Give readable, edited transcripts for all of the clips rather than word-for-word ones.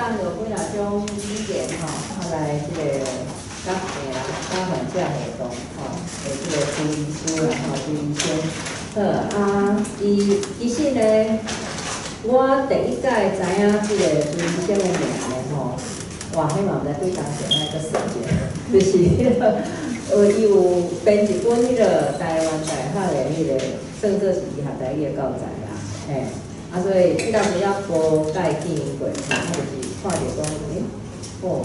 当有几啊种语言吼，来即个甲患者互动吼，即个注意书啦吼，注意先。好其实呢，我第一届知影即个注意生的名呢吼，哇，迄嘛毋知几当时那个事件，就是迄个伊有编一本迄个台湾大学的迄个算作是医学台语的教材啦，嘿。所以迄当时也无介见过，就是看着讲，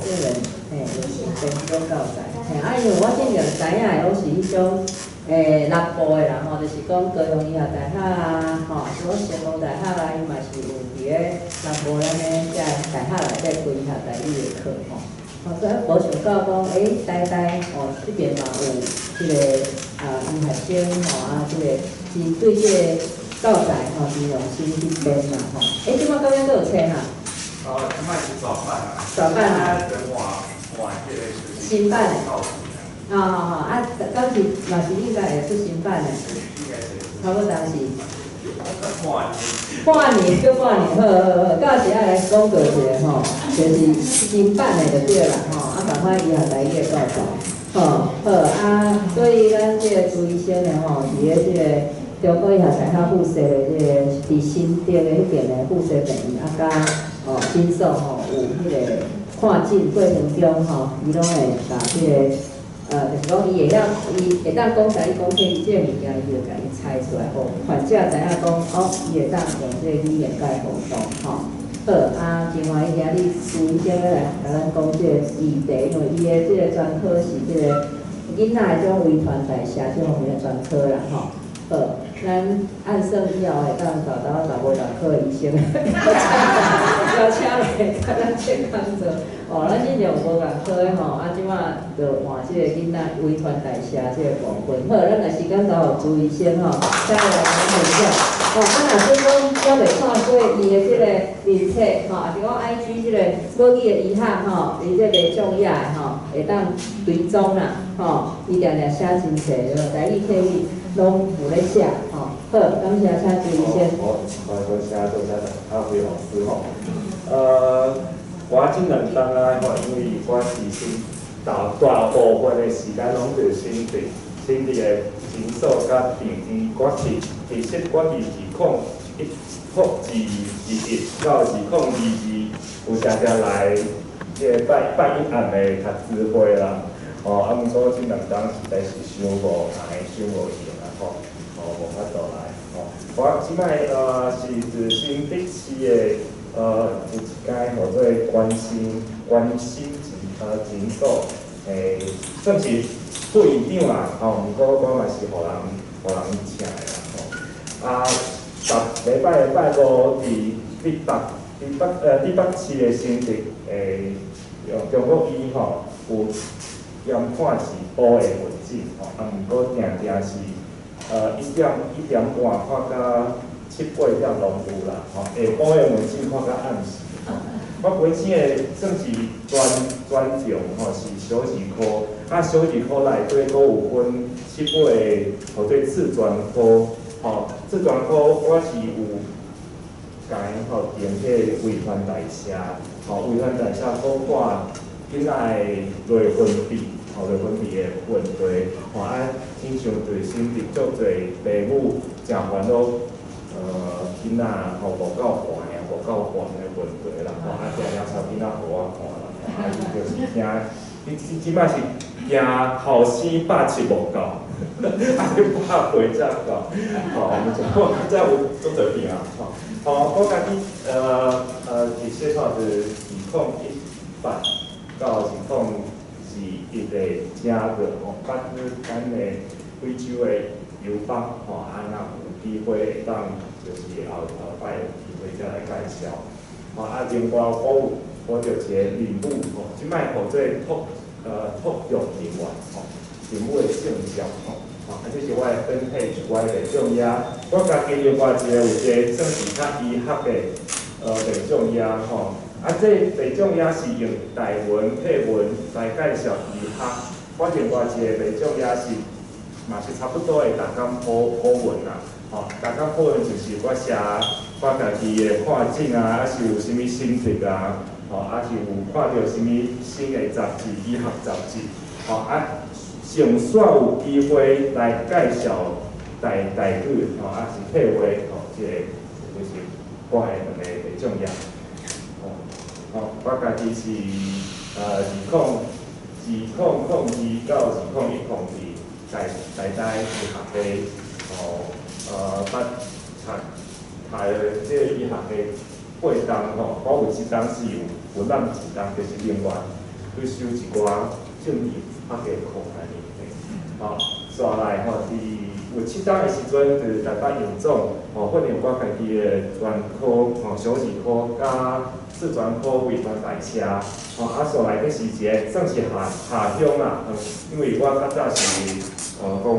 这人就是编种教材，因为我真正知影的拢是迄种六部的啦吼，就是讲高雄医学大学啊，吼，什么成功大学啊，伊嘛是有伫咧六部咱咧遮大学内底开医学台语的课吼，所以无想到讲，呆这边嘛有即个医学生吼即个是对即个。教材吼，是用心去编嘛吼。即摆到尾都有册哈？即摆是转版啊。转版啊。跟换迄个是新版的。好。当时嘛是应该会出新版的。差不多当时。半年，好，到时来讲过一下吼，就是新版的就对啦吼，赶快以后来个教材。好，所以咱即个朱医生呢吼，伫咧即个。中国医学大学附设的即个伫新店的迄边的附设病院，甲诊所吼有迄个看诊过程中吼，伊拢会把即个就是讲伊会当讲出来，伊讲起即个物件，伊就甲伊猜出来，互患者知影讲伊会当用即个语言甲伊互动吼。好，另外伊今日朱医生来甲咱讲即个议题，因为伊的即个专科是即个囡仔的种遗传代谢这方面的专科啦吼。咱按算以后会当找到6科的医生，邀请来甲咱健康做。咱真正有无共科的吼，即摆就换即个囡仔遗传代谢即个部分。好，咱若时间交互朱医生吼，再来讲一下。若说讲我袂看过伊的即个面册吼，也是讲 IG 即个国语的医学吼，伊即个袂重要的吼，会当追踪啦吼，伊定定写真册，台语、客语。拢有咧写，好，感谢请朱医生。多谢辉老师吼。我即2当啊吼，因为我是先大部分的时间拢伫新地的诊所甲病院，其实我伫2021到2022有常常来拜一暗的读书会啦。毋过即2当实在是伤无闲啦吼，无法度来吼。我即摆是自新北市的有一间叫做关心诊所，算是副院长啦吼。毋过我嘛是互人请的啦吼。礼拜5伫北市的新竹中国医吼有。验看是乌的文字吼，毋过定是1点半看到7、8点拢有啦吼。下晡的文字看到暗时吼。我本身的算是专长吼是小儿科，小儿科内底佫有分7、8或者次专科吼。次专科我是有甲因吼定迄个遗传代谢吼，遗传代谢包括囡仔的内分泌。内分泌的问题，经常对身体足侪父母诚烦恼，囡仔无够悬的问题啦，定操囡仔互我看啦，就是惊，你即摆是惊后生百七无够，你100岁才够，我再有足侪病啊，我家己其实是2018到2021个加热咱的贵州的邮放若有机会会当就是后摆有机会再来介绍。另外我就一个任务即摆叫做托育人员任务的证照这是我的分配，我的病种野。我家己另外一个有一个算是较医学的病种野这病种也是用台文、配文来介绍医学。我另外一个病种也是，嘛是差不多会逐工普文啦。逐工普文就是我写我家己的看诊啊，是有啥物心得啊，是有看到什么新的杂志、医学杂志，上煞有机会来介绍台语，是体会即个就是我的两个最重要。我家己是2002到2012在台医学系，捌读即个医学系8档我有1档是有咱1档，就是另外去修一寡政治法嘅课安尼。刷来是有7档的时阵，就是台北营总训练我家己的专科小儿科甲四专科为专代车，刷来这是一个算是下乡啦，因为我较早是公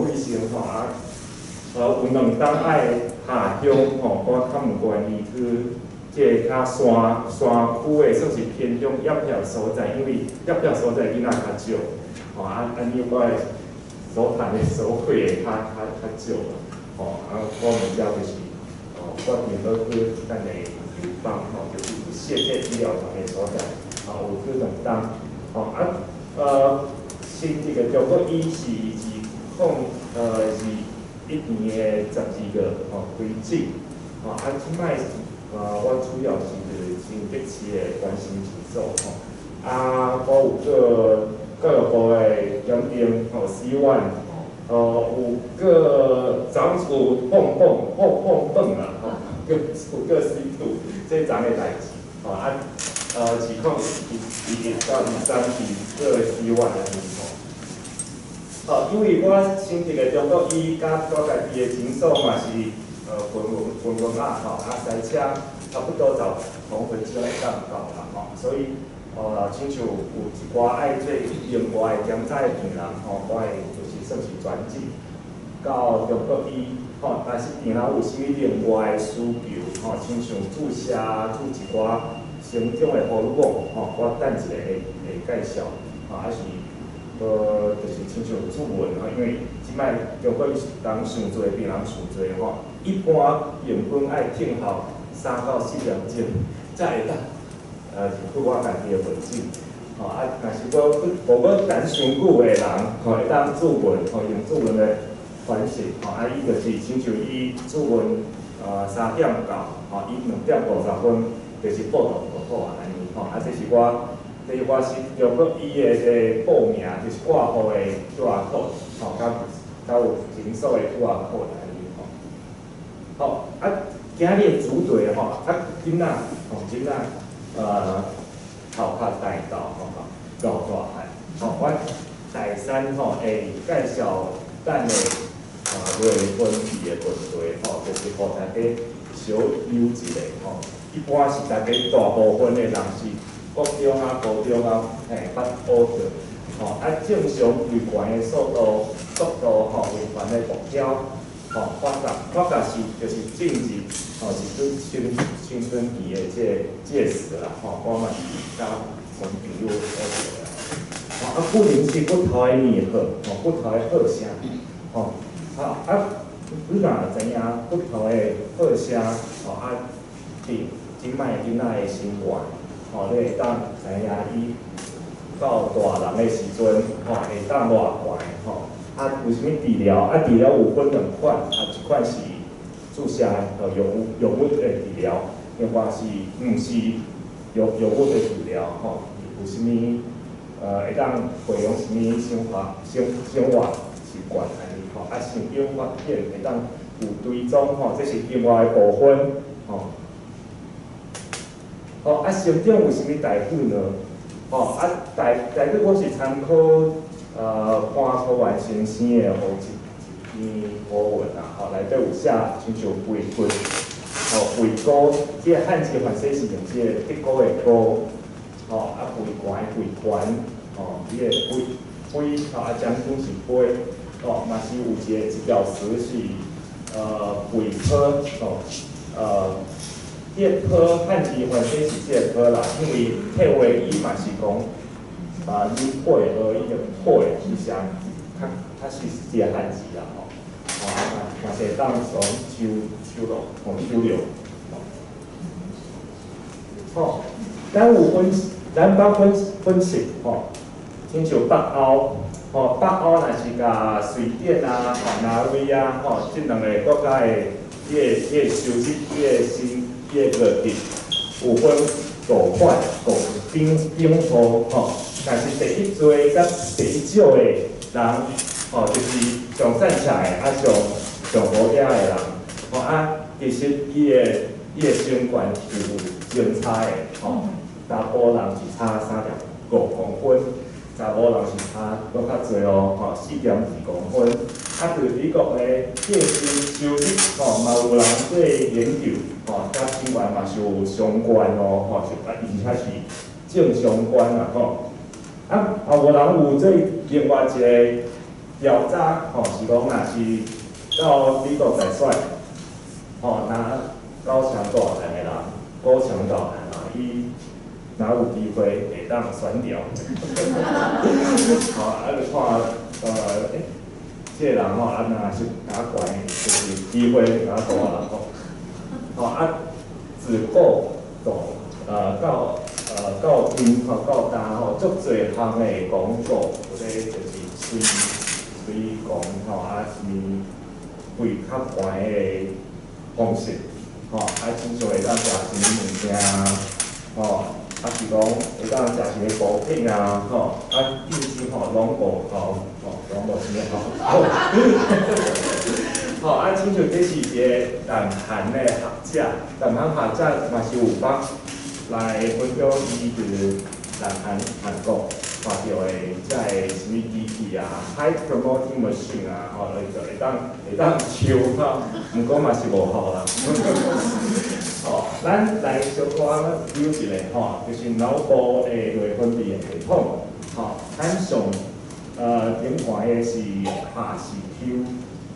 卫生有2档爱下乡我较毋愿意去。即个较山区的算是偏乡叶票所在，因为叶票所在囡仔较少，安尼我所谈的所费会较少啦，我目标就是决定要去咱的地方就是谢谢医疗上的所在，有去2档，新这个中国医是2001年的12月开始，即摆。我主要是新北市的关心制作我有个教育部的检定C1，有个长有碰啦有个 C2， 这昨的代志2011到2013是个 C1因为我新这个中国医甲我家己的诊所嘛是。文塞车差不多就2分钟会到啦，所以亲像有一寡爱做另外检查的病人我会就是算是转诊到中国医，但是病人有啥物另外的需求亲像注一寡成长的荷尔蒙我等一下会介绍是就是亲像主文因为即摆中国医人伤侪，病人伤侪一般平均爱听候3到4点钟，才会当去我家己的门诊。但是无要等伤久的人，会当注文用注文的方式，伊就是亲像伊注文3点到，伊2点50分就是报道就好安尼这是我是中国医的报名，就是挂号的 QR code，甲有诊所的 QR code。今日的主题囡仔头壳大到够大汉，我第3会介绍咱的类分题的问题就是互大家小溜一下一般是大家大部分的人是国中高中捌学着正常最悬的速度为悬的目标。发觉是就是政治是青春期的这时啦我嘛是甲阮朋友学着不能是骨头的面好骨头的好声你若知影骨头的好声即摆囡仔的生活你会当知影伊到大人的时阵会当偌悬有啥物治疗？治疗有分2款，一款是注射药物的治疗，另外是毋是药物的治疗有啥物会当培养啥物生活习惯安尼成长发展会当有追踪这是另外的部分成长有啥物代志呢？代志我是参考。看科完先生的一篇古文内底有写亲像胃骨，胃骨，即个汉字反正是用即个德国的骨，胃悬，即个杯，将军是杯，嘛是有一条词是胃科，即个科汉字反正是即个科啦，因为体会意嘛是讲。你配合伊个配，其实较是即个汉字啦嘛是当从手落，吼，咱分析吼，亲像北欧，吼北欧若是甲瑞典啊、挪威啊，吼，即两个国家的伊个收入、伊个落地有分高缓、高顶坡，吼，但是第一多甲第一少的人，吼，就是上善车的，上好野的人，吼其实伊个身高是有相差的，吼，查甫人是差3.5公分，查某人是差搁较侪哦，吼4.2公分。对美国的个薪收入，吼嘛有人做研究，吼甲新闻嘛是有相关哦，吼而且是正相关啦，吼。有人有做另外一个调查，吼是讲若是到美国来选，吼拿高强度的人，高强度的人，伊若有机会会当选掉。好，就看这个人吼，若是较悬，就是机会较大啦吼。自古到今吼到今吼，足侪项的广告，咧就是随讲吼，是为较悬的方式，吼，亲像会当食什么物件，吼，是讲会当食什么补品啊，吼，近期吼拢无吼，拢无什么好。吼，亲像这是一个南韩的学者，南韩学者嘛是有帮来分享伊就是南韩国发着的即个什么机器啊 ，high promoting machine 啊，吼，会当抽吼，毋过嘛是无好啦。吼，咱来小可了一下吼，就是脑部的内分泌系统，吼，咱上顶看的是下视丘，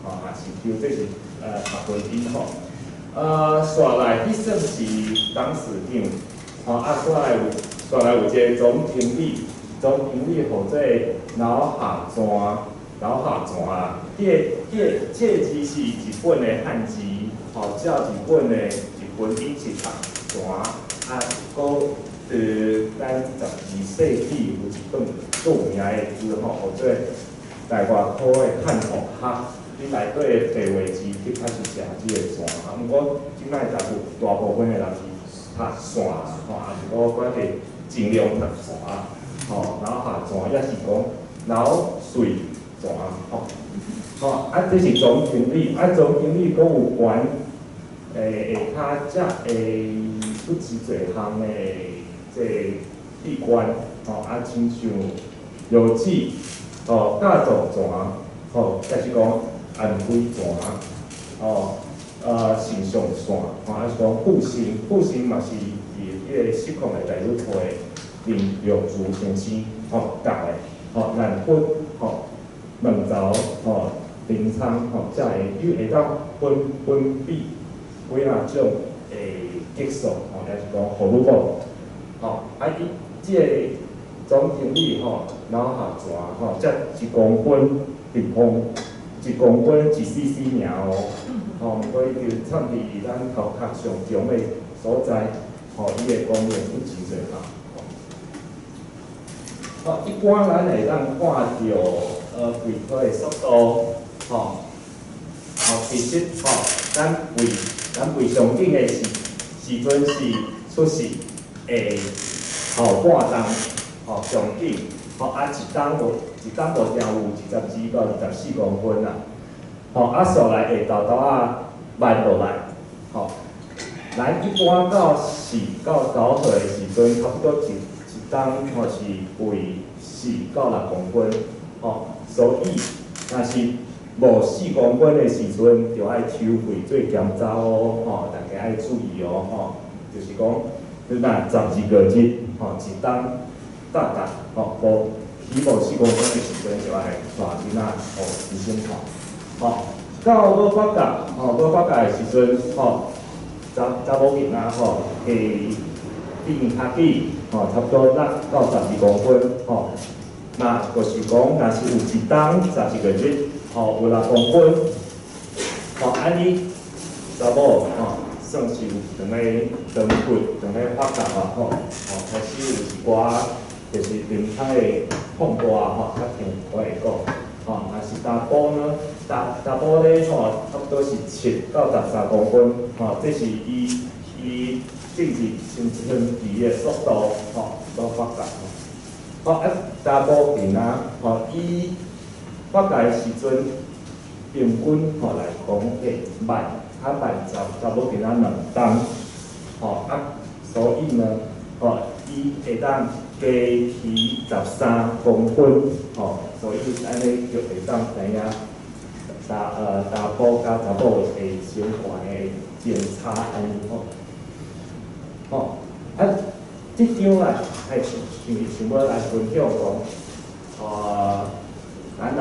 吼，下视丘这是下背肌吼，刷来迄算是董事长，吼，刷来有一个总经理或者脑下泉啊，这字是日本的汉字，吼，照日本以前读泉咱12世纪有一本著名的字吼，叫做大外科的汉学学，伊内底的地位字的确是写即个泉，毋过即摆大部分的人是读线啦，吼，是我管是尽量读线，吼，然后下泉也是讲脑髓泉，吼，这是总经理，总经理佫有关。下骹不止侪项的器官，亲像邮寄，甲状泉，再是讲安徽泉，肾上腺，是讲复性嘛是伫迄个失控的内底推林玉柱先生，教的，难分，问走，临床，才会当分泌。几啊种激素，也是讲荷尔蒙，伊即个总经理脑下泉才1公分1公分1 cc 尔哦，所以就创伫咱头壳上中的所在，伊的功能有真侪项。一般咱会当看到胃科的速度，其实咱胃上紧的时阵是出世后半冬，上紧，一冬无定有12到24公分啦，刷来下豆慢落来，咱一般到4到9岁的时阵，差不多一冬是胃4到6公分，所以若是无4公分的时阵，就爱抽血做检查哦，大家爱注意哦，就是讲，你若12个日，一冬无起无4公分的时阵，就爱带囡仔医生看，到无发觉的时阵，查某囡仔变较低，差不多6到12公分，那就是讲，若是有一冬12个月。有6公分，安尼查某算是有两个长骨、两个发达啊吼，开始有一寡就是林场的碰瓜吼，较听我会讲，若是大埔呢，大埔咧吼，差不多是7到13公分，这是伊政治新村期的速度所发达。大埔边伊发达的时阵，平均来讲会慢差不多给咱2吨，所以呢，伊会当加起13公分，所以安尼就会当知影大埔甲查埔的生活的渐差安尼即张啊，想要来分享讲，咱人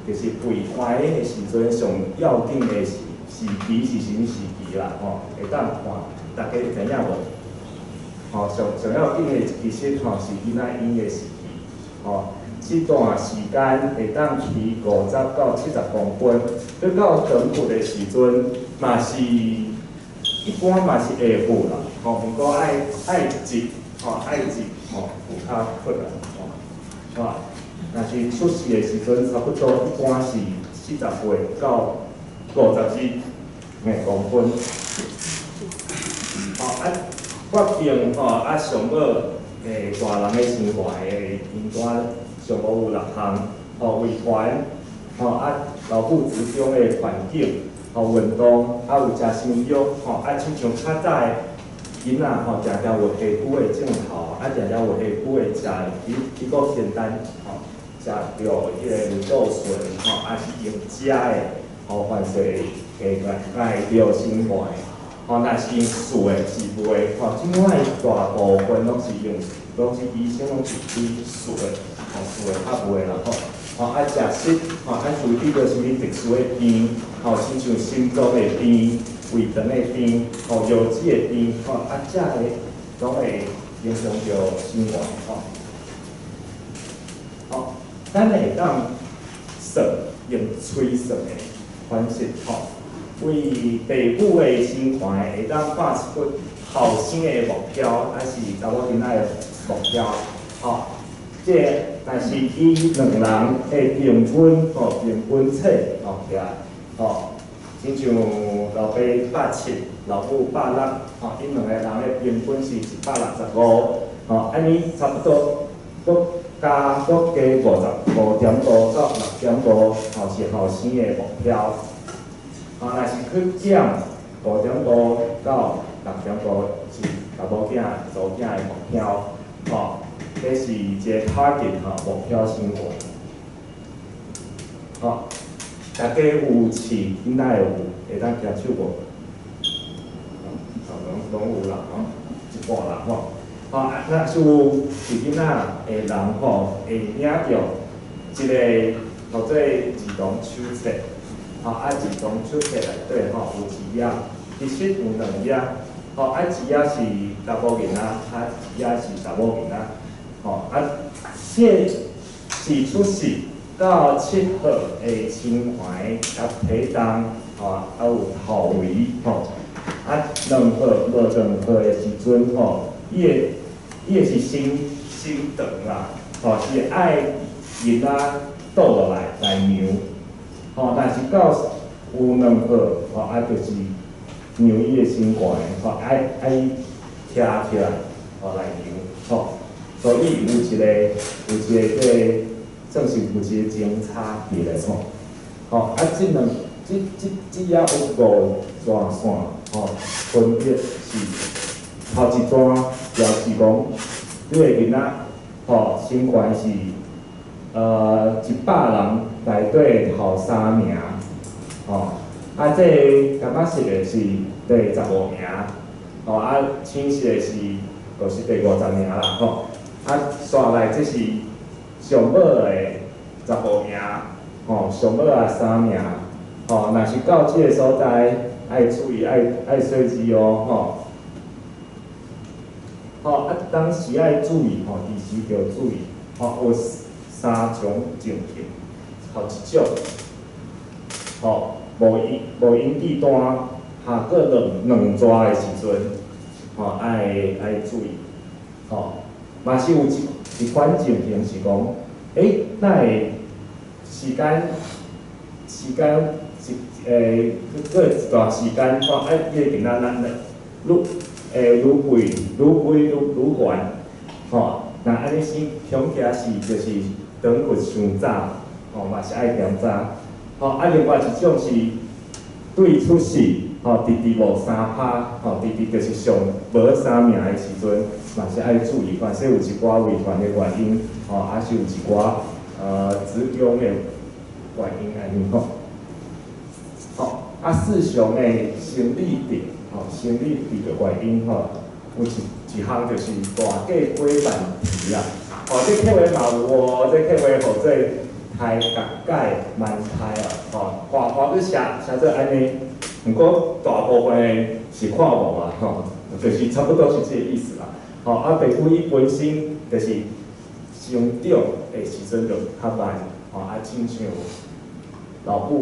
就是备怀孕的时阵上要紧的时期是什么时期啦？会当看大家知影无？上要紧的其实是囡仔婴的时期，这段时间会当起50到70公分，要到长骨的时阵，嘛是一般嘛是会负啦，不过爱集，有较困难，若是出世的时阵，差不多一般是40岁到51公分。决定上好大人的生活的应该上无有6项，维权，劳苦之中的环境，运动，有食生肉，亲像较早的囡仔常常有下久的镜头，常常有下久的食比较简单，食着迄个胰岛素，也是用食的，凡是会着生活的。若是用素的是袂，即摆大部分拢是医生拢是对素的，素的较袂啦爱食食，爱注意到什么特殊的病，亲像心脏的病、胃肠的病、腰子的病，这个拢会影响到生活，咱会当算用吹算的方式，为父母的生活会当画出后生的目标，还是查某囡仔的目标，但是以2人的平均测起来，亲像老爸170，老母160，因2个人的平均是165，安尼差不多，加55.5到6.5，是后生的目标。若是去减5.5到6.5是查某囝、查囝的目标，这是一个 target 目标生活。大家有试囡仔有会当接受无？拢有啦，一半啦若是有囡仔的人会领着一个叫做儿童手册。儿童手册内底有一页，其实有2页，一页是查某囡仔，一页是查某囡仔，这是出世到7号的心怀甲体重，还有头围，2号无2号的时阵，伊的是心肠啦，是爱囡仔倒落来量。但是到有2号，就是量伊的心肝，爱徛起来，来量，所以有一个算是有一个前差别嘞这也有5段线，分别是头一段表示讲，你的囡仔，心肝是100人内底头3名，这感觉实的是第15名，青色的是就是第50名啦，刷来这是上尾的15名，上尾啊3名，若是到这个所在，爱注意爱细致哦，当时爱注意，时时要注意，有3种情形，头一种，无引致单，下过两抓的时阵，爱注意，嘛是有一款情形是讲，那会时间是过一段时间，这个囡仔咱愈肥愈悬，那安尼先恐惊是就是长骨伤早，嘛是爱点早，另外一种是对出世，直无三拍，直就是上无三命的时阵，嘛是爱注意，凡说有一寡遗传的原因，还是有一寡子宫的原因安尼四常的生理病，生理病的原因有一项就是大架椎板皮啦，这客话嘛有哦，这客话或者胎钙慢胎话去写做安尼，不过大部分的是看无嘛，就是差不多是这个意思啦。皮肤伊本身就是生长的时阵就较慢，亲像老母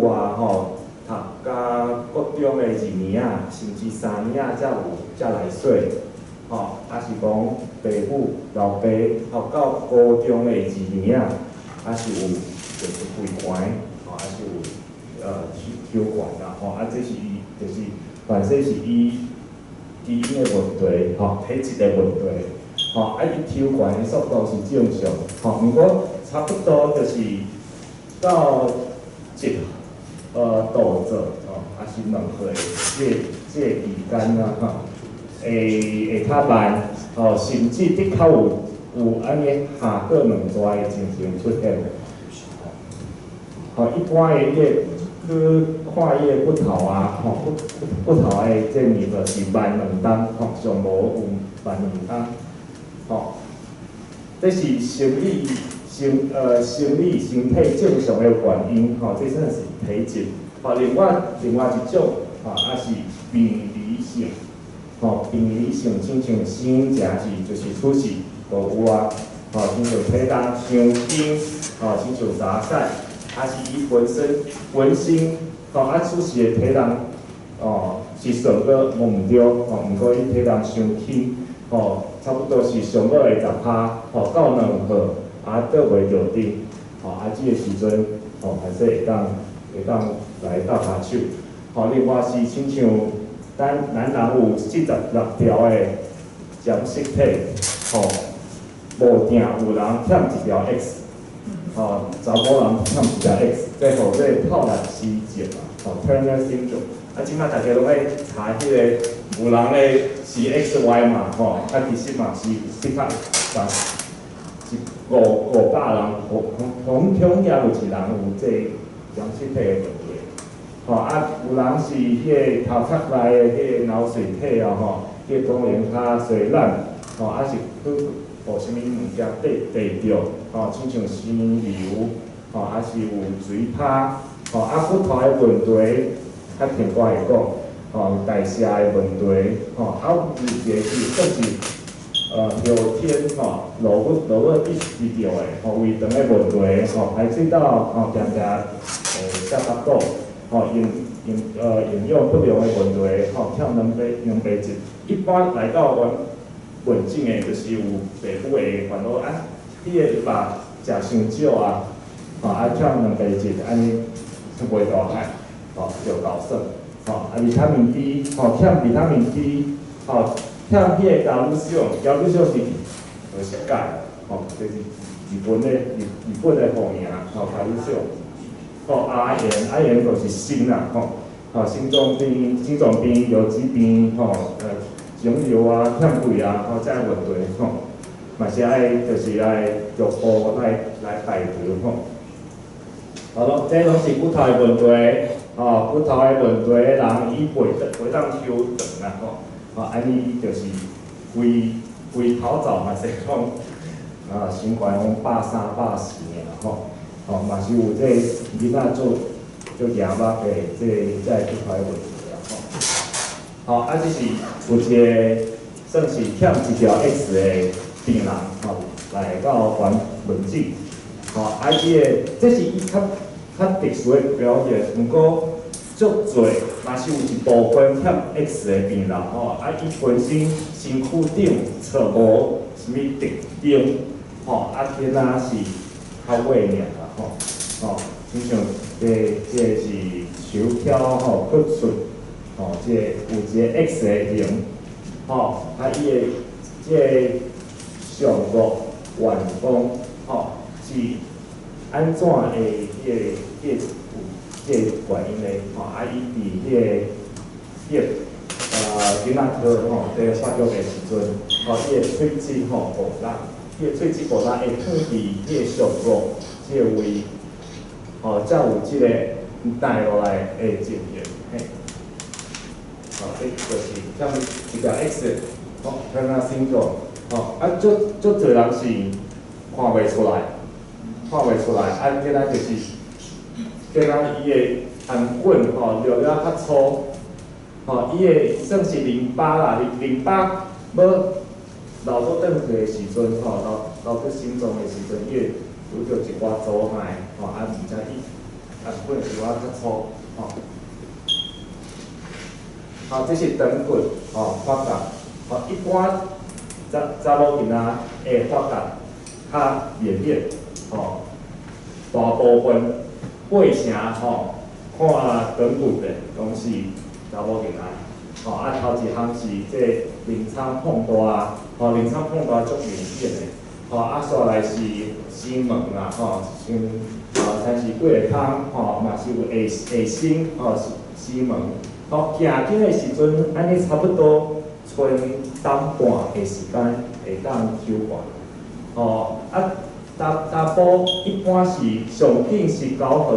读甲国中的2年甚至3年才来岁，还是讲爸母老爸读到高中的2年，还是有就是胃寒，还是有抽管啦，这是伊就是凡说是伊基因的问题，体质的问题，伊抽管的速度是正常，不过差不多就是到度者，还是2岁这期间啊，会较慢，甚至的确有安尼下过2抓的情形出现。一般的去看伊的骨头啊，骨头的这面就是慢2冬，上无有慢2冬，这是生理身体正常的原因，这算是体质。另外一种，也是病理性，病理性亲像生正是就是出世就有啊，亲像体重伤轻，亲像查屎，还是伊本身，出世的体重，是算个无对，毋过伊体重伤轻，差不多是上尾的10%，到2号，倒袂着顶，这个时阵，还是会当来搭下手。另外是亲像咱男人有76条的染色体，无定有人欠1条 X， 查某人欠1条 X， 这互这套来失症Turner syndrome。即摆大家拢爱查迄个有人咧是 XY 嘛，其实嘛是500人，统也有一人有这染色体的问题。有人是迄个头壳内的迄个脑髓体迄个功能较衰烂，还是去互啥物物件地着，亲像生瘤，还是有水泡，骨头的问题，较简单来讲，代谢的问题，有一个是算是后天落骨一直着的，胃肠的问题，排水道常下巴肚。营养不良的问题，欠蛋白质，一般来到稳定的，就是有爸母的烦恼迄个肉食伤少啊，欠蛋白质，安尼袂大害，就搞算，维他命 D， 欠维他命 D， 欠迄个胶原是就是钙，就是日本的方言，胶原少。阿炎就是心啦，心脏病、腰子病，肿瘤啊、欠肺啊，这问题，嘛是就是爱药物来排除好咯，这拢是骨头的问题，骨头的问题，人伊袂当抽长啦，安尼就是规头灶嘛是讲，心肝讲130、140年啦嘛是有这囡仔做硬肉的这骨头的问题啦这是有一个算是欠1条 X 的病人来到门诊，这是伊较特殊的表现，不过足侪嘛是有一部分欠 X 的病人吼，啊，伊本身身躯顶找无什物特征，吼，啊，囡仔是较萎尔啦，吼，亲像这是手挑吼骨出，吼，这有一个 X 的形，吼，啊，伊的这上顎弯弓，吼，是安怎会这原因咧？吼，啊，伊伫囡仔科吼，在发育的时阵，吼，伊的喙齿吼无力，伊的喙齿无力会放伫伊的上顎这位，吼，才有即个带落来的情形，嘿，吼，这就是像一条 X， 吼，看它形状，吼，啊，足侪人是看袂出来，啊，囡仔就是。跟咱伊的含棍吼，略了较粗，吼，伊的算是淋巴啦，淋巴要流到转去的时阵，吼，流到心脏的时阵，伊会拄着一寡阻碍，吼，啊，而且伊含棍是较粗，吼，好，这是长棍，吼，发达，吼，一般查某囡仔会发达较绵密，吼，大部分。八成吼，看长骨的拢是查某囡仔，吼啊头一项是这临床碰大，吼临床碰大足明显的，吼啊煞来是肛门啦，吼像但是几个汤，吼嘛是有下身，吼肛门，吼行紧的时阵，安尼差不多剩当半的时间会当休完，吼啊。查甫一般是上紧是9号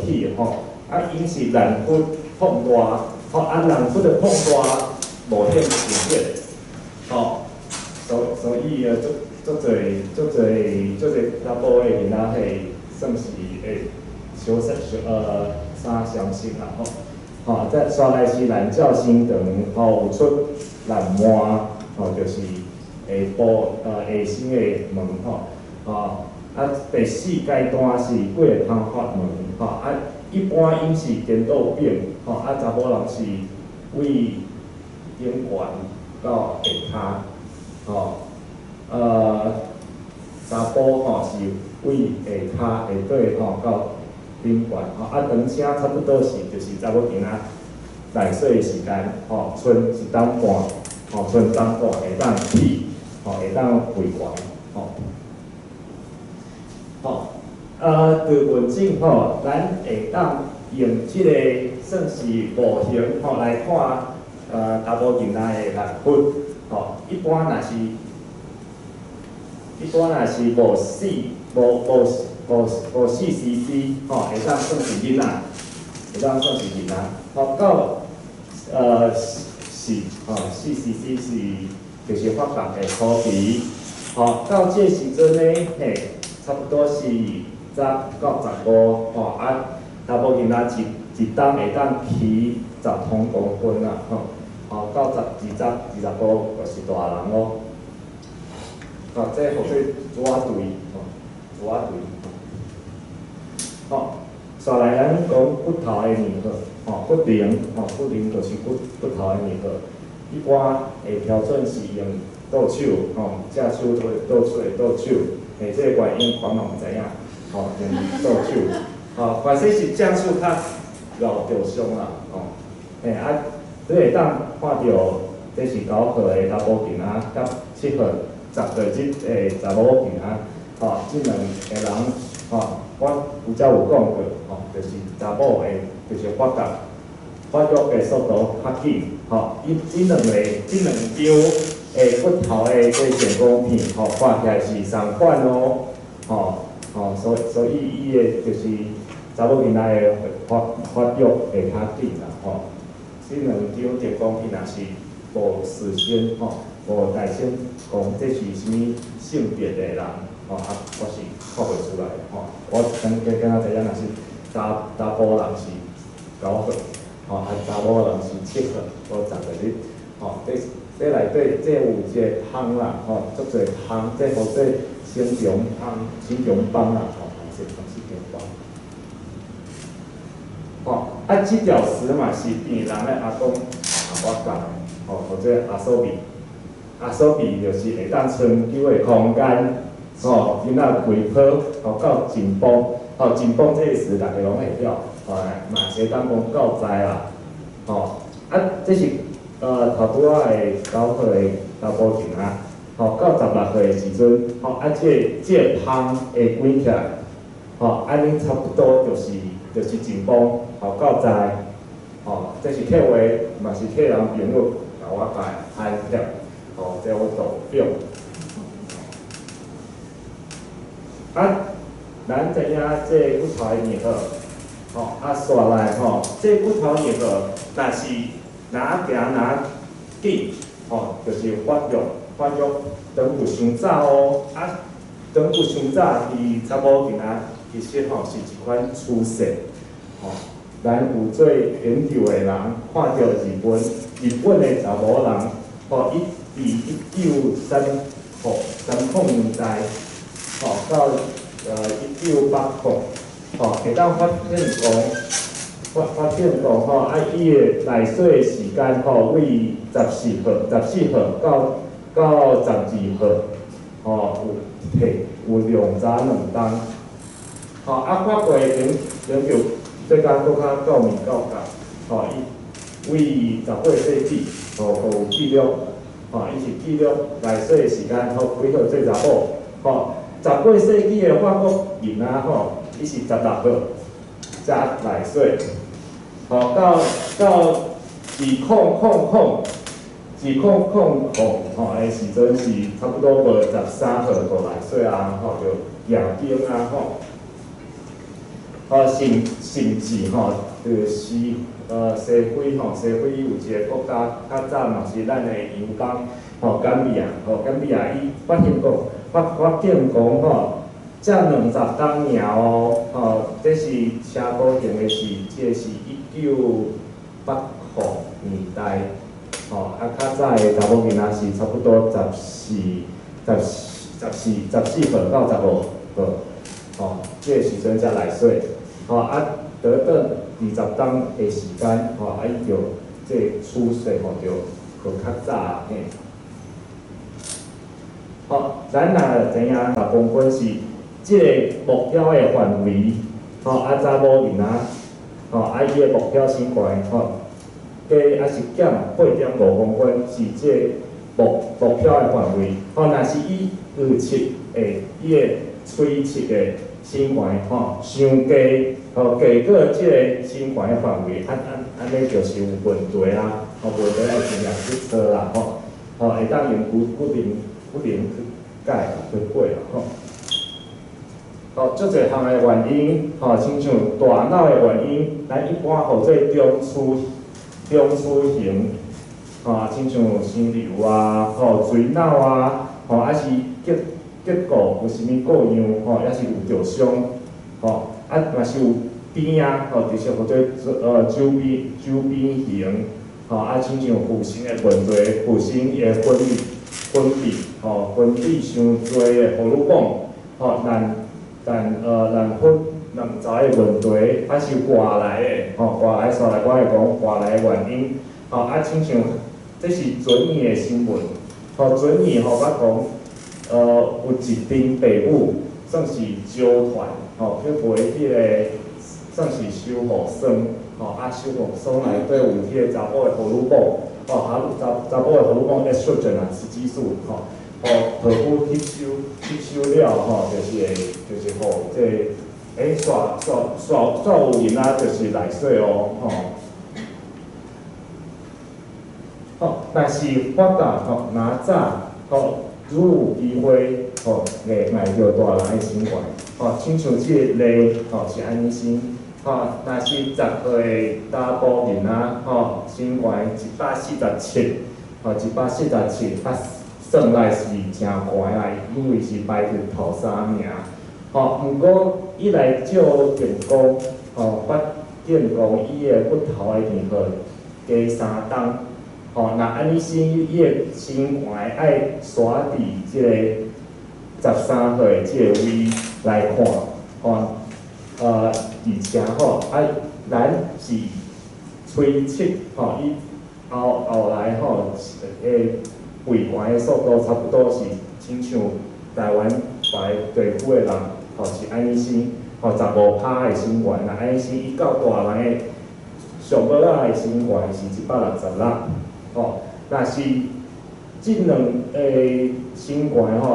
起吼，啊因是人骨碰大，吼啊人骨的碰大无变明显，吼，所以足侪查甫的囡仔係算是会三相性啦吼，再刷来是懒觉心肠，吼有出懒沫，吼就是下身的门吼。啊，第四阶段是几个通发问，吼啊，一般因是颠倒病，吼啊，查某人是为顶悬到下骹，吼，查甫吼是为下骹下底吼到顶悬，吼啊，长声差不多是就是查某囡仔来岁的时间，吼，剩一当半，吼，剩当半会当起，吼，会当回悬，吼。吼，对文静吼，咱会当用即个算是模型吼来看，查某囡仔的人骨，吼，一般若是无4 cc， 吼，会当算是囡仔，吼到4 cc 是就是发达的初期，吼到这时阵呢，嘿。差不多是10到15，吼啊，查某囡仔一当会当起10公分啦，吼到20、25就是大人咯。吼，这或者左腿，吼，刷来咱讲骨头的粘合，吼骨龄就是骨头的粘合，一般会标准是用倒手，吼，只手会倒手。诶，这个原因可能唔知影，吼，用倒手，吼，反正是正手较老着伤啦，吼，诶啊，你会当看到这是9号的查某囡仔，甲7号10个的查某囡仔，吼，这两个人，吼，我有才有讲过，吼，就是查某的，就是发育的速度较紧，吼，这两张。骨头的这显光片，吼，看起来是相反咯，吼，所以伊的就是查某囡仔的发育会较紧啦，吼。这两张显光片若是无事先，吼，无大先讲这是啥物性别的人，吼，啊，我是看袂出来，吼。我跟知影，若是查甫人是9号，吼，啊，查某人是7号，我10个日，吼，这内底这有一个汤啦，吼，足侪汤，这或者形容帮啦，吼，是形容帮，吼。啊，这条石嘛是变人的阿公阿伯教的，或者阿嫂比，阿嫂比就是会当春秋的空间，囡仔规坡，到前方，前方这个词大家拢会晓，嘛是当讲够知啦，这是头拄仔的9岁的查甫囡仔，到16岁的时阵，这芳会滚起来，安尼差不多就是前方，够知，这是客话，嘛是客人朋友甲我教安贴，这我图表。咱知影这骨头的面号，刷来这骨头面号，若是哪行哪紧，就是发育长不伤早哦，长不伤早，伊查某囡仔其实是一款趋势，咱有做研究的人看到日本的查某人，伊伫1930年代，到1980，会当发现讲，伊的内水的时间为14号到12号，有2早2冬，法国的研究最较搁较够明够角，伊为18世纪，有记录，伊是记录内水的时间，几号做查某，18世纪的法国人仔伊是16号才内水，到2000的时阵是差不多无13号就内水啊，就夜经啊甚至就是西非有一个国家较早嘛是咱的友邦，甘比亚伊发现讲这20冬尔这是车高型的是，这是1980年代，较早的查某囡仔是差不多14号到15号，这个时阵才内水，得等20冬的时间，伊就这趋势就较早嘿。咱若知影公分是即个目标的范围，查某囡仔，伊的目标身高，加是减8.5公分是即个目标的范围，若是伊27伊的垂直的身高，伤低，低过即个身高的范围，安尼就是有问题啦，问题要尽量去测啦，会当用固定去改去过啦，足侪项的原因，亲像大脑的原因，咱一般号做中枢型，亲像心瘤啊，髓脑啊，是结构有啥物各样，也是有着伤，嘛是有边啊，就是号做周边型，亲像父亲的问题，父亲的分泌伤多的荷尔蒙，咱卵巢的问题，是外来的，外来所来我会讲外来的原因，亲像这是准年的新闻，准年我讲，有一阵爸母算是纠团，去卖迄个算是修护霜，修护霜内底有迄个查某的荷尔蒙，查某的荷尔蒙estrogen啊，雌激素，皮肤吸收了，就是这煞有人啊，就是内水哦，但是发达哪早愈有机会挨着大人的身高，亲像这个例是安尼先，若是10岁查甫囡仔，身高147，算来是真悬啦，因为是排伫头3名。毋过伊来照电工，发现讲伊的骨头的面号加3冬，那安尼先伊的身高爱刷伫即个13岁即个位来看，而且咱是推测吼，伊后来吼，胃寒的速度差不多是亲像台湾白地区的人，吼是安尼生，吼15%的心源，那安尼生伊到大人的上尾仔的心源是166，吼，但是即两个心源吼，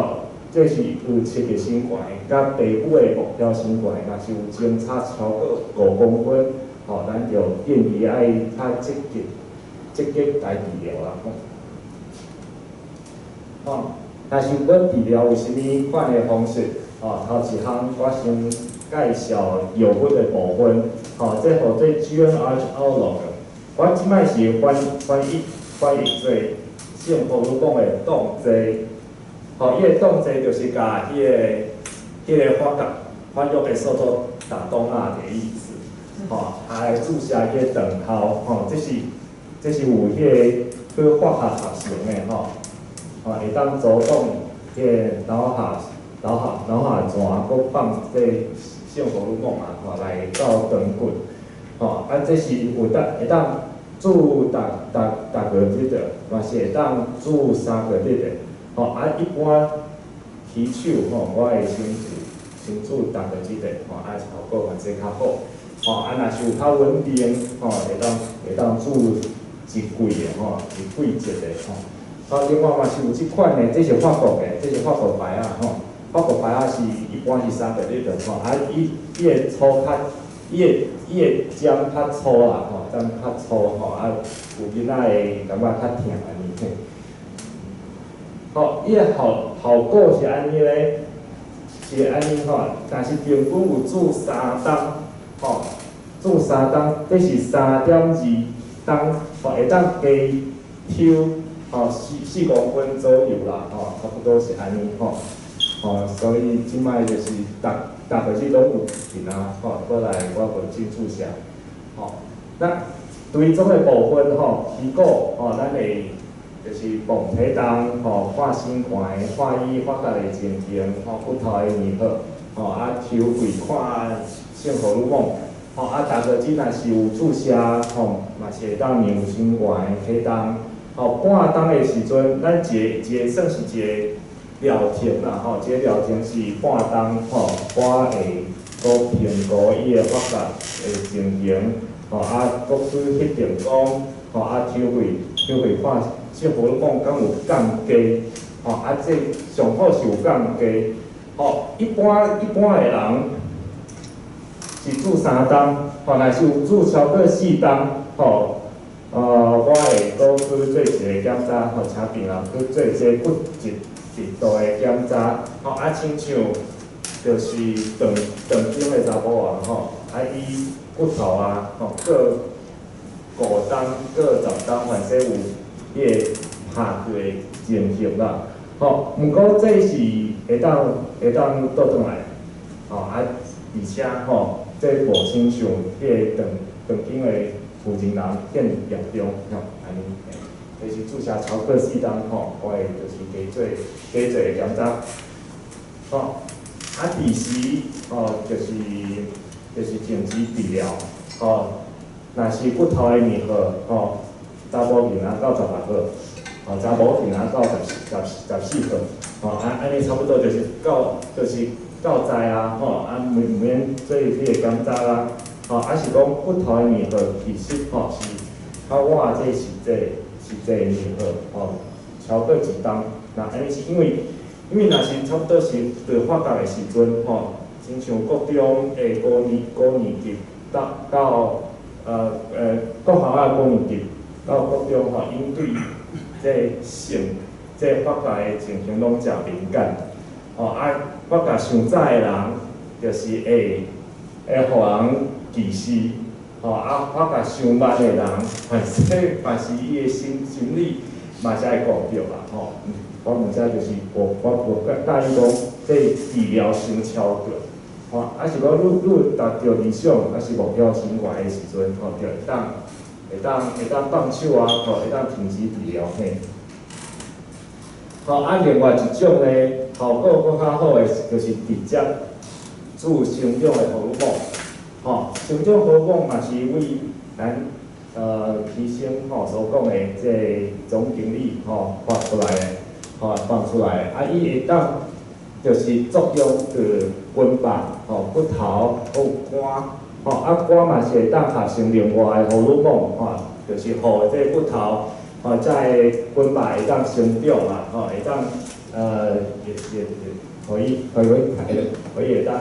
这是预测的心源，甲地府的目标心源，若是有相差超过5公分，吼，咱就建议爱较积极来治疗啦，吼，但是阮治疗有啥物款的方式？吼，头一项我先介绍药物的部分，吼，这互做 GNRH Outlook， 我即摆是翻译做性荷尔蒙的动机，吼，伊的动机就是甲迄个发育的速度打动啊的意思，吼，还注射迄个长效，吼，这是有迄个化学合成的吼，会当阻挡迄个脑下泉，搁放这性荷尔蒙啊，吼，来到长骨，吼，这是会当注逐个日的，嘛是会当注3个日的，吼，一般起手吼，我会先注逐个日的，吼，效果嘛是较好，吼，若是有较稳定，吼，会当注一季的，吼，一季节的，吼，另外嘛是有即款的，这是法国的，这是法国牌啊，吼，法国牌啊是一般是3个日的，吼，伊的粗较，伊的针较粗啦，吼，针较粗，吼，有囡仔会感觉较疼安尼嘿。吼，伊的效果是安尼咧，是安尼吼，但是平均有注3冬，吼，注3冬，这是3.2冬，吼，会当加抽，吼4公分左右啦，吼，差不多是安尼吼，吼，所以即摆就是逐个日拢有病啊，吼，过来我无进注射，吼，那追踪的部分吼，起果吼，咱会就是磅体重，吼，看心悬，看伊发觉的情形，吼，骨头的粘合，吼，抽血看性荷尔蒙，吼，逐个日若是有注射，吼，嘛是会当量心悬体重，吼，半冬的时阵，咱一个算是一个疗程啦，吼，这个疗程是半冬，吼，我会搁评估伊的发觉的情形，吼，搁去确定讲，吼，抽血看性荷尔蒙敢有降低，吼，这上好是有降低，吼，一般的人是注3冬，吼，若是有注超过4冬，吼，我会搁去做一个检查，吼，请病人去做一个骨质度的检查，吼，亲像就是长经的查某啊，吼，伊骨头啊，吼，各5冬、各10冬，反正有迄个拍过的情形啦，吼，毋过这是会当倒转来，吼，而且吼，这无亲像迄个长经的负责人更严重，吼，安尼，就是注射超过4冬，吼，我会就是加做检查，吼，第时吼就是静止治疗，吼，若是骨头的粘合，吼，查某囡仔到16号，吼，查某囡仔到14号，吼，安尼差不多就是到在啊，吼，唔免做迄个检查啦，吼，是讲骨头的粘合，其实吼是较晚这是这粘合，吼，超过1冬，那安尼是因为若是差不多是着发觉的时阵，吼，亲像国中的高年级到国校啊高年级到国中吼，因对这性这发觉的情形拢诚敏感，吼，发觉上早的人就是会互人歧视，吼，发觉上慢的人，凡是伊的心理嘛是会顾着啦，吼。我毋知就是我介意讲，这治疗伤超过，吼，是讲你达到理想，是目标心怀的时阵，吼，就会当放手啊，吼，会当停止治疗嘿。吼，另外一种咧，效果搁较好的，就是直接注生长的荷尔蒙，吼，像种荷尔蒙嘛是为咱医生所讲的这总经理发出来的，放出来的，伊会当就是作用对筋脉骨头肝肝嘛是会当合成另外的荷尔蒙就是互这骨头在筋脉会当生长嘛会当也可以会当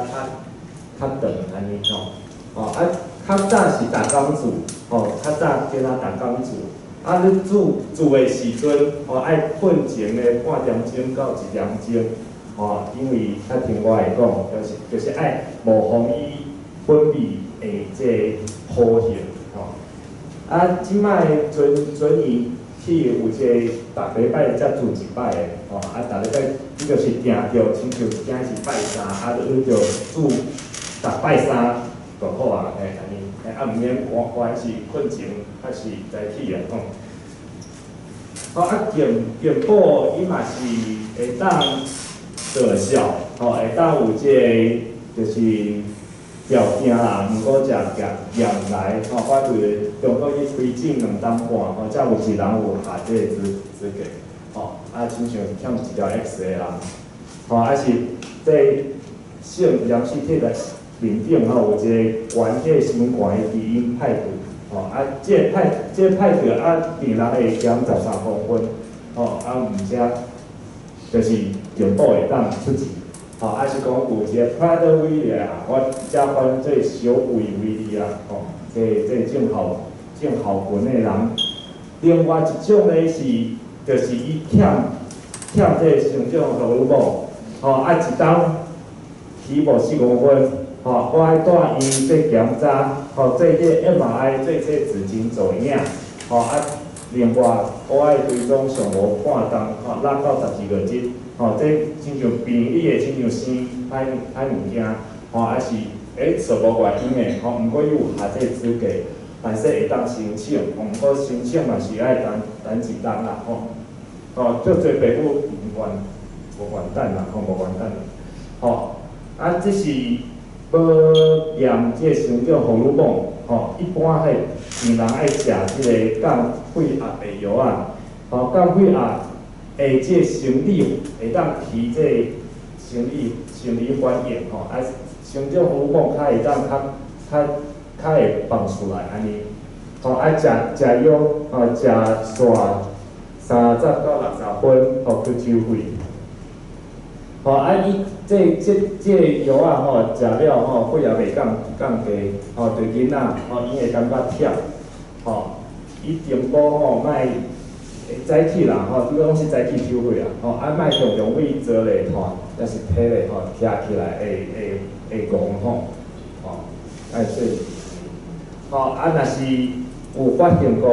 较长安尼较早是打钢煮较早叫咱打钢煮。你煮的时阵，爱混前的半点钟到1点钟，因为听我来讲，就是爱模仿伊分泌的这好型，即摆准伊去有这逐礼拜才煮一摆的，逐礼拜你就是定着，亲像今是拜三，你就煮逐拜三就好啊，安尼。毋免关是困前还是早起啊健保伊嘛是会当做效，会当有这就是条件啦，毋过食验来，我对中国去推进2担半，才有一人有下这个资格，亲像欠一条 X 的人，是这性染色体的面顶有一个原体相关的基因派对，这派对病人会减13公分，毋则就是健保会当出钱，是讲有一个 Prader Willi 我才翻做小胃威力啦，这症候群的人，另外一种咧是，就是伊欠这成长荷尔蒙，一当起无4公分。我爱带伊做检查，做这 MRI， 做这子宫造影，另外我爱追踪上无半冬，拉到12个日，这亲像病理的，亲像生歹物件，是数无原因的，毋过伊有下这资格，但是会当申请，毋过申请嘛是爱等一冬啦，足侪爸母无愿等啦，无愿等啦，这是。要验这成长荷尔蒙，一般病人爱食这个降血压的药降血压会这生理会当提这生理反应，成长荷尔蒙较会当较会放出来安尼，食药食线30到60分，去收费。伊这药食了血压袂降低，对囡仔伊会感觉忝，伊定保莫早起啦主要拢是早起收费啦，莫常常为坐咧但是体咧徛起来会戆若是有发现讲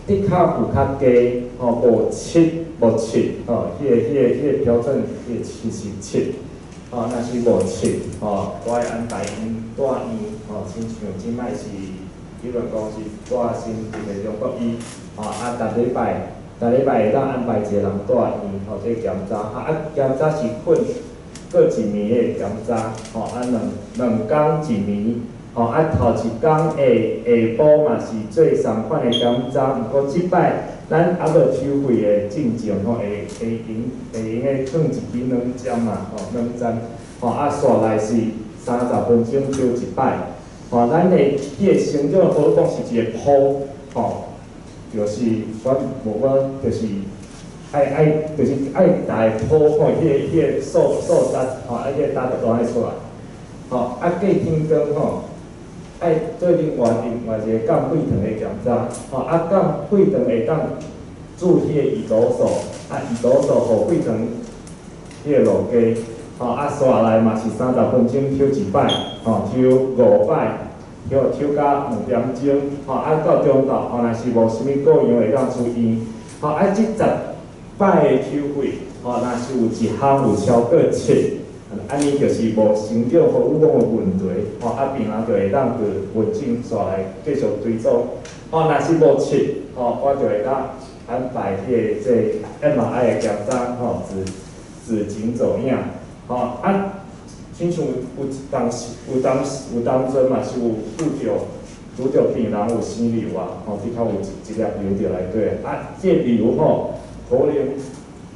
的确有较低，无7，迄个标准，迄个7是7，若是无7，我会安排因住院，亲像即摆是理论讲是住新竹的中国医，逐礼拜会当安排一个人住院，这检查，检查是过1暝的检查，两工1暝。头一天下晡嘛是做3款的检查，毋过即摆咱还无收费的进前会用的放1支2针嘛2针，线内是30分钟抽1摆，咱的迄个成长荷尔蒙是一个铺，就是我就是就是爱大个铺迄个数值，迄个答就爱出来，过天光爱做另外一个降血糖的检查，降血糖会当注迄个胰岛素，胰岛素互血糖迄个落低，线内嘛是30分钟抽1摆，抽5摆，抽到2点钟，到中昼，若是无啥物各样会当出院，这10摆的抽血，若是有一项有超过7。安尼就是无成长荷尔蒙的问题，病人就会当去卫生所来继续追踪。若是无7，我就会当安排迄个MRI 的检查，子宫造影。像亲像有当阵嘛是有拄着病人有生瘤啊，伫较有一粒瘤着内底，这瘤可能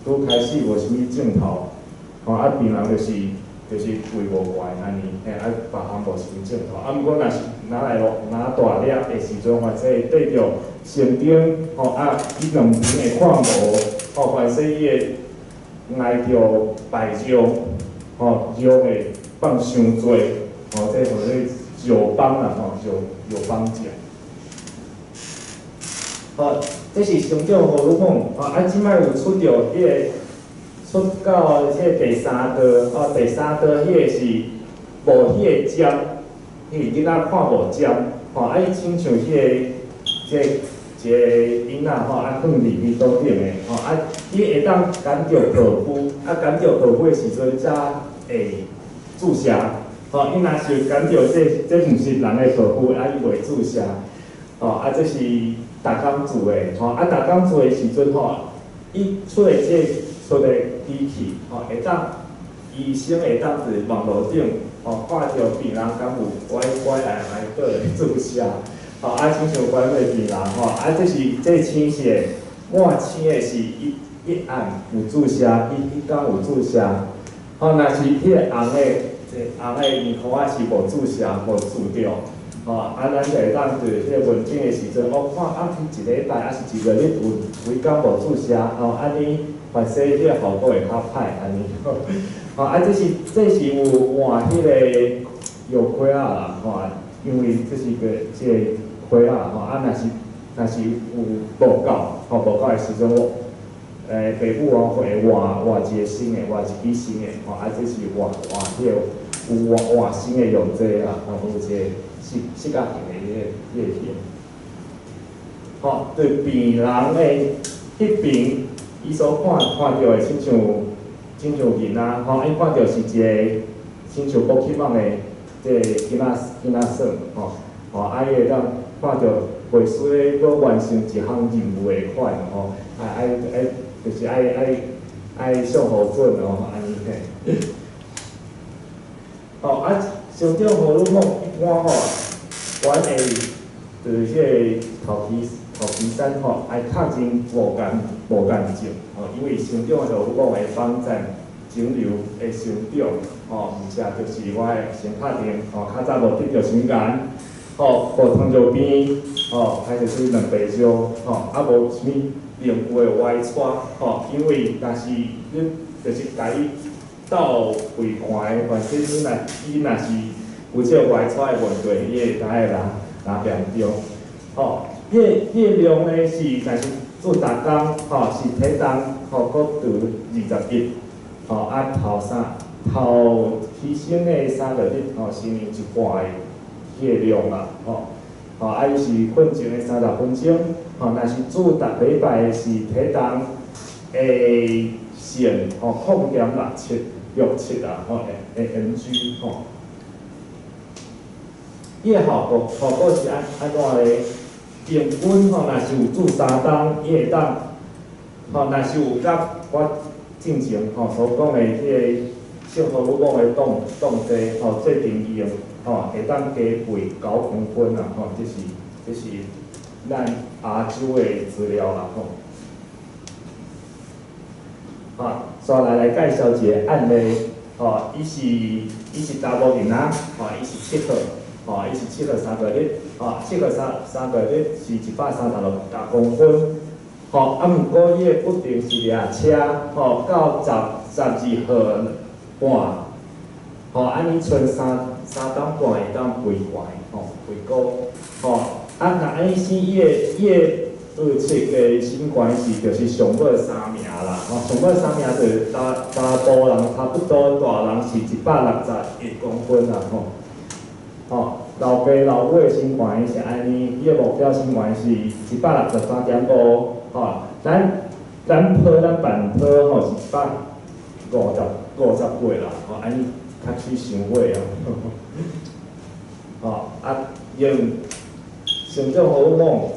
拄开始无啥物症头，病人就是胃无坏安尼，别项无啥物症头，毋过若是拿大粒的时阵，或者对着神经，伊两边的看无，或者伊会挨着排尿，尿会放伤多，这或者尿崩啦，尿崩症。这是成长荷尔蒙，即摆有出着出到第三道，第三道迄个是无迄个针，迄个囡仔看无针，伊亲像迄个一个囡仔放入去肚顶的，伊会当感着皮肤，感着皮肤的时阵才会注射，伊若是感着这毋是人的皮肤，伊袂注射，这是逐工做的，逐工做的时阵伊出的机器，会当医生会当伫网络顶，看着病人敢有歪来倒来注射，亲像关个病人，这青色，我青的是一暗有注射，一工有注射，若是迄个红的面块是无注射，无注着，咱就会当伫迄个问诊的时阵，看一礼拜是一个月有几工无注射，安尼。反正迄个效果会较歹安尼，这是有换迄个药剂啦，因为这是即个剂若是有无够，无够的时阵，爸母会换一个新的，换一支新的，这是换迄个有换新的药剂啦，有一个适合型的迄个片，对病人的迄边。伊所看到的，亲像囡仔，伊看到是一个亲像宝可梦的即个囡仔耍，伊会当看到袂输咧，搁完成一项任务的款，就是爱上好准安尼嘿。成长荷尔蒙一般原会就是迄个头皮产爱较真无干净，因为成长荷尔蒙会帮助肿瘤的生长，而且就是我的先拍定，较早无得着伤癌，无糖尿病，还就是两白烧，无啥物面部的歪叉，因为若是你就是甲伊斗胃寒的，反正伊若是有这个歪叉的问题，伊会当拿严重，迄个量呢是，若是做逐工，是体重，搁除21，头起身的3个日，是年一半的迄个量啦，伊是困前的30分钟，若是做逐礼拜的是体重的线0.67啊，mg，伊个效果是安怎咧？平均若是有做3档，伊会当，若是有甲我之前所讲的迄个性荷尔蒙的动机，做定义会当加倍9公分啊，这是咱亚洲的资料啦，再来介绍一个案例，伊是查某囡仔，伊是7号，伊是7号3个月，7号3个月是136公分，毋过伊的不定是掠车，到12号半，安尼剩3档半会当肥怀，肥高，若安尼生伊的27个身高是就是上尾3名啦，上尾3名就是查甫人差不多，大人是161公分啦，老爸老母的身高是安尼，伊的目标身高是163.5，咱板坡是150啦，安尼较取伤尾用成长荷尔蒙，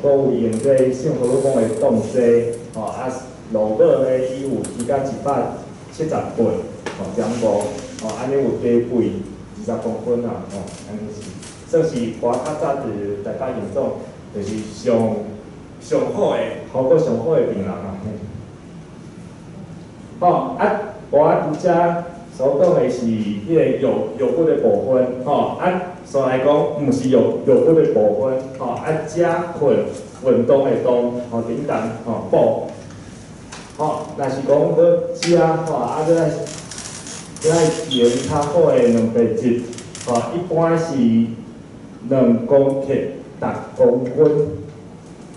搁有用这性荷尔蒙的动机，路码呢伊有提到178.5，安尼有加贵20公分啊，安尼是算是我较早伫台北营总就是上好诶，效果上好诶病人啊。我拄则所讲的是迄个肉骨的部分，所来讲，毋是肉骨的部分，食困运动的动，等等，补，若是讲要食，要用较好的蛋白质，一般是2公克/公斤，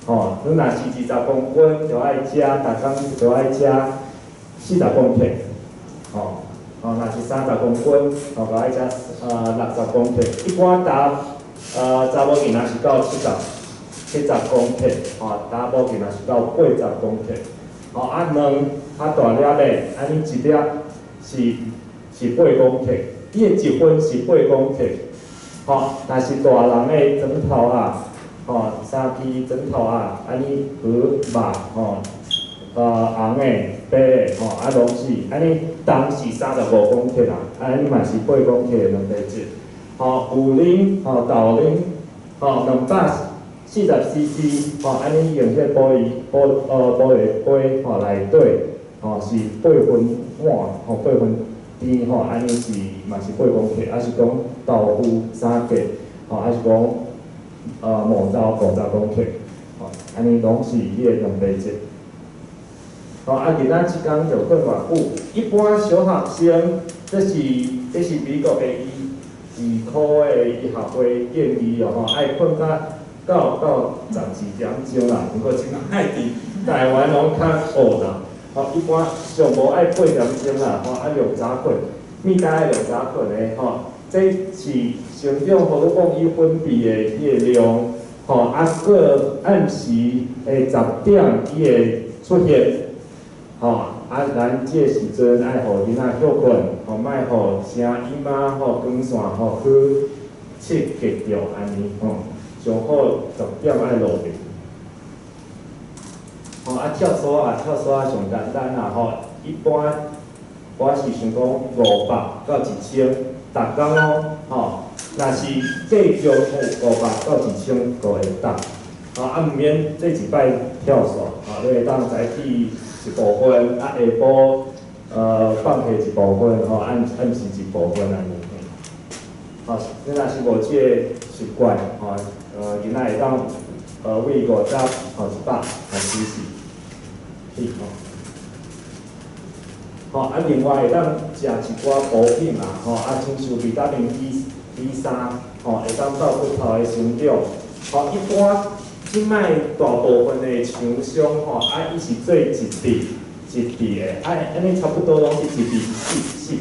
你若是20公斤，就爱食，逐工就爱食40公克，若是30公斤，就爱食60公克。一般查某囡仔是到70公克，查某囡仔是到80公克。卵大粒的，安尼一粒是8公克，伊的1分是8公克。但是大人的枕头啊，3支枕头啊，安尼鱼肉，红的、白的，拢是安尼，重是35公克啦，安尼嘛是8公克的蛋白质。牛奶、豆奶，240cc，安尼用迄玻璃杯内底，是8分满，8分甜，安尼是嘛是8公克，还是讲豆腐3格，还是讲毛豆50公克，安尼拢是迄个蛋白质。今仔即工就讲偌久，一般小学生，这是美国的医科的医学会建议爱困到12点钟啦。不过即个爱伫台湾拢较学啦，一般上无爱8点钟啦，用早困，咪该爱用早困的这是成长荷尔蒙伊分泌的迄个量，个按时的10点伊会出现。咱这时阵爱互囡仔休困，莫互声音光线去刺激着安尼上好10点爱落眠。跳伞上简单啦一般我是想讲500到1000，逐工若是计中500到1000都会当。毋免这一摆跳伞，你会当早起1部分，下晡放下1部分，暗时1部分安尼。你若是无这个习惯，囡仔会当为50、100其实去另外会当食一寡补品啦，亲像维他命 B3，会当照骨头的成长。一般即摆大部分的厂商伊是做一粒的，安尼差不多拢是一粒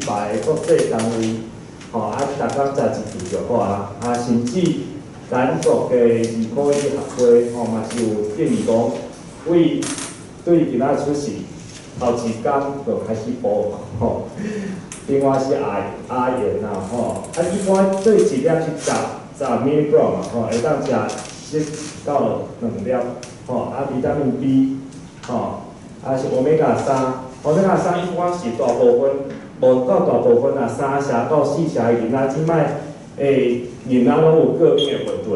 400个国际单位，逐工食一粒就好啊。甚至咱国的医科医学会嘛是有建议讲，对囡仔出世头1天就开始补另外是阿盐啦一般做一粒是10 mg 会当食1到2粒维他命 B 是Omega 3一般是大部分无到大部分3社到4社的囡仔，即摆囡仔拢有各病的问题，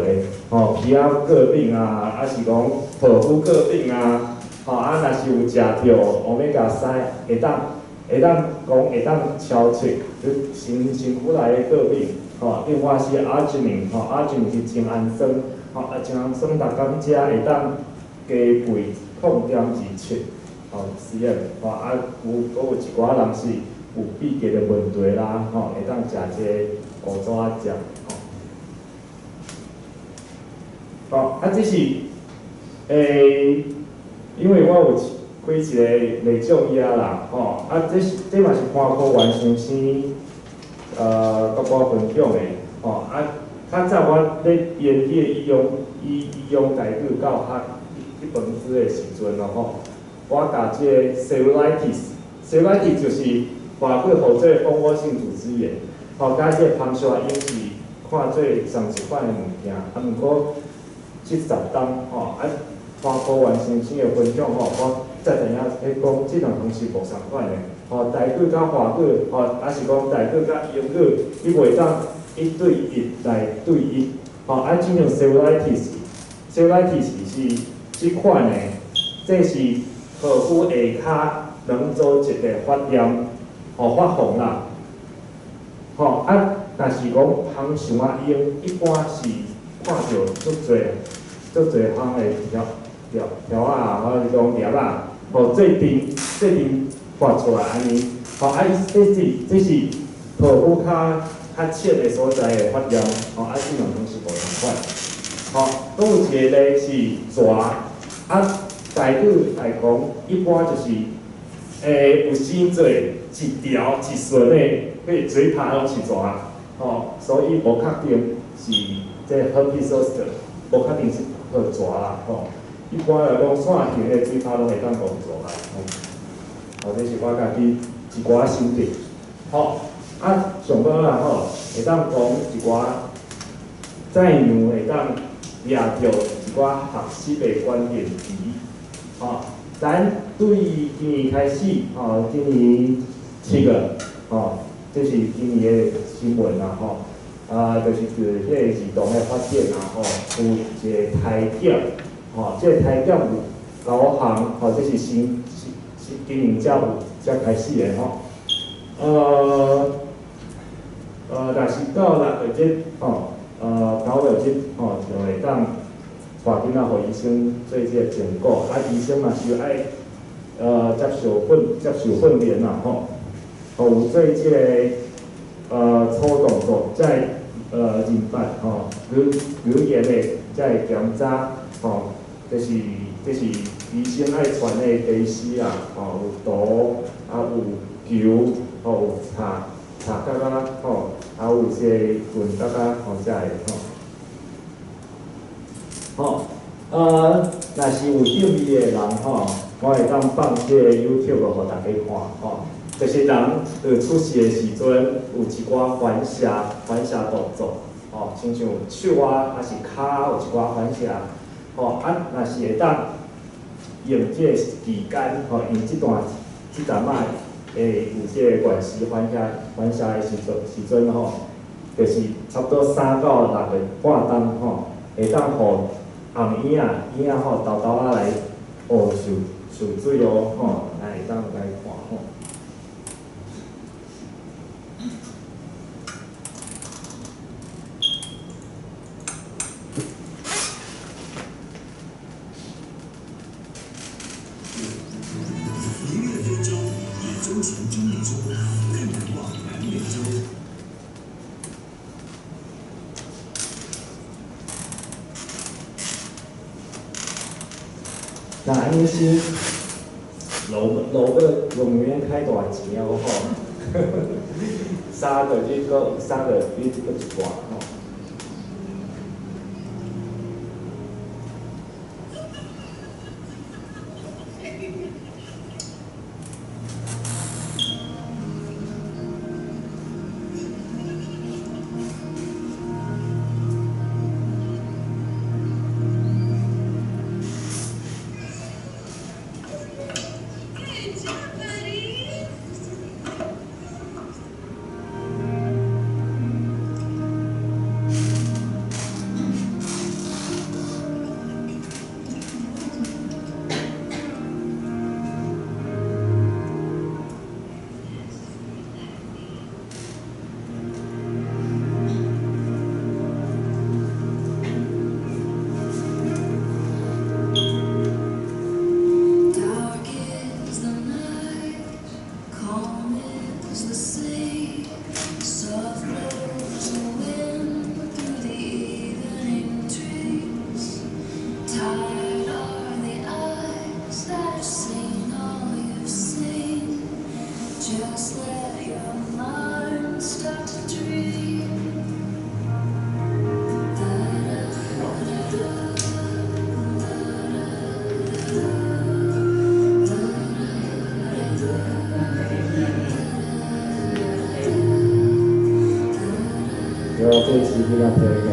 皮肤各病还是讲皮肤各病若是有食着Omega 3，会当消除身躯内的各病。另外是阿基宁是精氨酸，精氨酸逐工食会当加倍0.27。实验，有一寡人是有闭结的问题啦，会当食这个乌爪酱，这是因为我有开一个内种药啦，这嘛是肝科原先生甲我分享的，较早我咧编迄个医用台语到一本书的时阵我甲这个 cellulitis 就是外国号做蜂窝性组织炎，甲这个芳砂因是看做上一款的物件，毋过70担花果园先生的分享吼，我再知影迄讲即两东西无相款的。吼，台语甲华语，吼，还是讲台语甲英语，伊袂当一对一来对一。吼，啊，即种 cellulitis 是即款的，这是皮肤下骹软组织的发炎，吼发红啦。吼，啊，但是讲芳香啊用，一般是看到足侪芳的条啊，或者讲叶啊，吼最近发出来安尼，吼啊，这是皮肤较切的所在的发炎，吼啊，即两东西无同款。吼，搁有一个咧是蛇，啊，台语来讲，一般就是有生做一条一顺的，迄嘴巴拢是蛇，吼，所以无确定是这 herpes zoster， 无确定是蛇啦，吼。一般来讲，线形的嘴巴拢会当讲蛇啦，吼，这是我家己一寡心得，吼。啊，上尾啦吼，会当讲一寡怎样会当抓着一寡学习的关键词，吼。咱对今年开始，吼，今年7月，吼，这是今年的新闻啦，吼。就是迄个儿童的发展啦，吼，有一个胎教，吼，这个胎教有9项，吼，这是今年才开始的，吼。但是到6月节，吼，9月节，吼，就会当带囡仔互医生做这个评估，啊，医生嘛是爱接受训练啦，吼，有做这个粗动作，在人法，吼，语言的在检查，吼，这是医生爱传的知识啊，吼，有图，啊有球，吼有查角啊，吼，还有一些棍角啊，吼，才会吼。若是有兴趣的人吼，我会当放这个 YouTube 互大家看吼。就是人在出世的时阵有一寡反射动作，吼，亲像手啊，还是骹有一寡反射，吼啊，若是会当用这个时间，吼，用这阵仔会有这个原始反射的时阵吼，就是差不多3到6个半钟吼，会当互红婴仔吼豆豆仔来受水哦，吼，来会当来看吼。那安尼是路个永远开大钱哦吼，3个比这个一寡吼。这一期比较偏一点。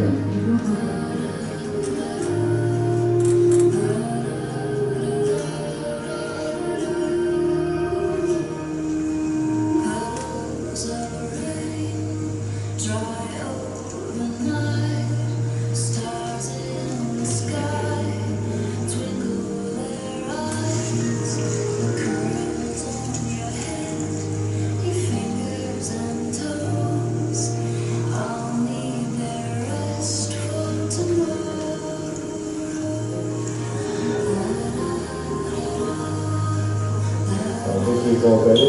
就是5个月。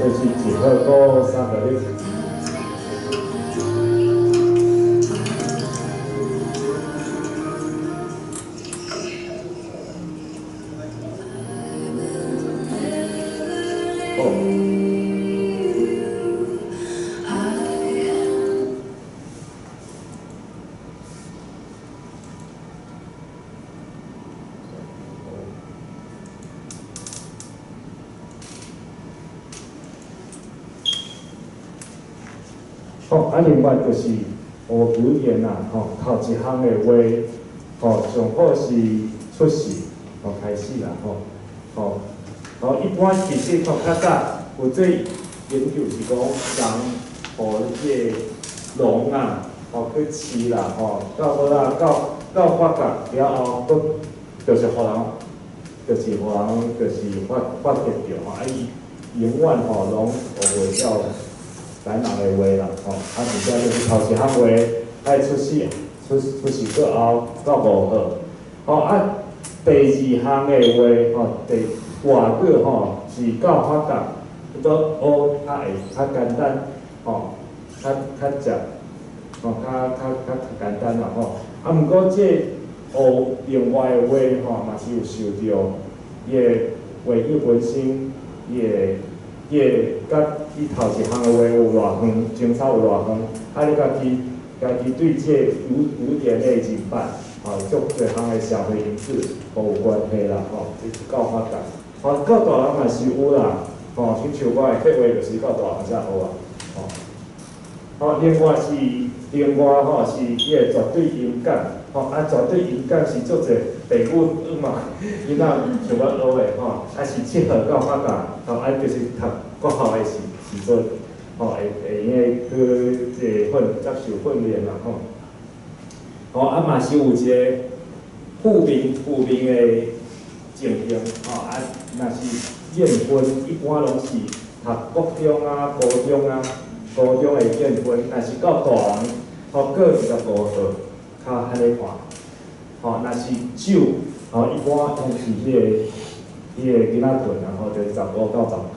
就是一号到3个月。另外就是学语言啊，头一项的话，上好是出世，开始啦，一般其实较早有做研究是讲，人互迄个龙啊，去饲啦，到尾啊，到发觉了后，就是互人，就是发觉着伊永远拢学袂了。咱人的话啦，真正就是头一项话爱出世过后到5号，第2项的话，第外句是到发觉，都学较简单，较食，较简单啦，毋过学另外的话，嘛是有受着伊的话语本身，伊甲伊头一项的话有偌远，相差有偌远，你家己对这语言的认识，足侪项的社会因素都有关系啦，就是到发觉，到大人嘛是有啦，亲像我的笔画就是到大人才学啊，另外是伊的绝对音感，绝对音感是足侪父母嘛，囡仔想要学的，是适合到发觉，就是读国校的时阵，会用去接受训练啦，嘛是有一个负面的情形，若是验分，一般拢是读国中啊、高中的验分，若是到大人，过25岁，较安尼看，若是酒，一般拢是迄个囡仔群啊，就是15到19号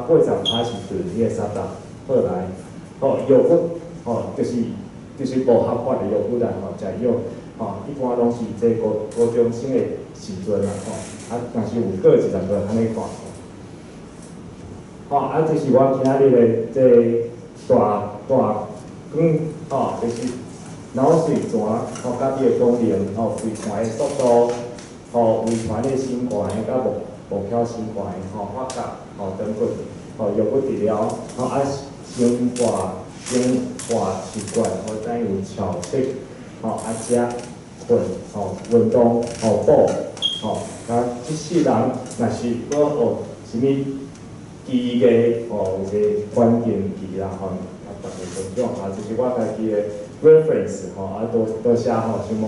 ，80开始是迄个30号来，药物，就是无合法的药物啦，食药，一般拢是这高中生的时阵啦，若是有过20个安尼看，这是我今日的这大就是脑髓泉，家己的功能，遗传的速度，遗传的心肝的，甲无巧心肝的，发觉，等等，药物治疗，生活习惯，等有调息，食困，运动，补，即世人若是要学啥物技艺，有一个关键期啦，大家分享，这是我家己的 reference，都写什么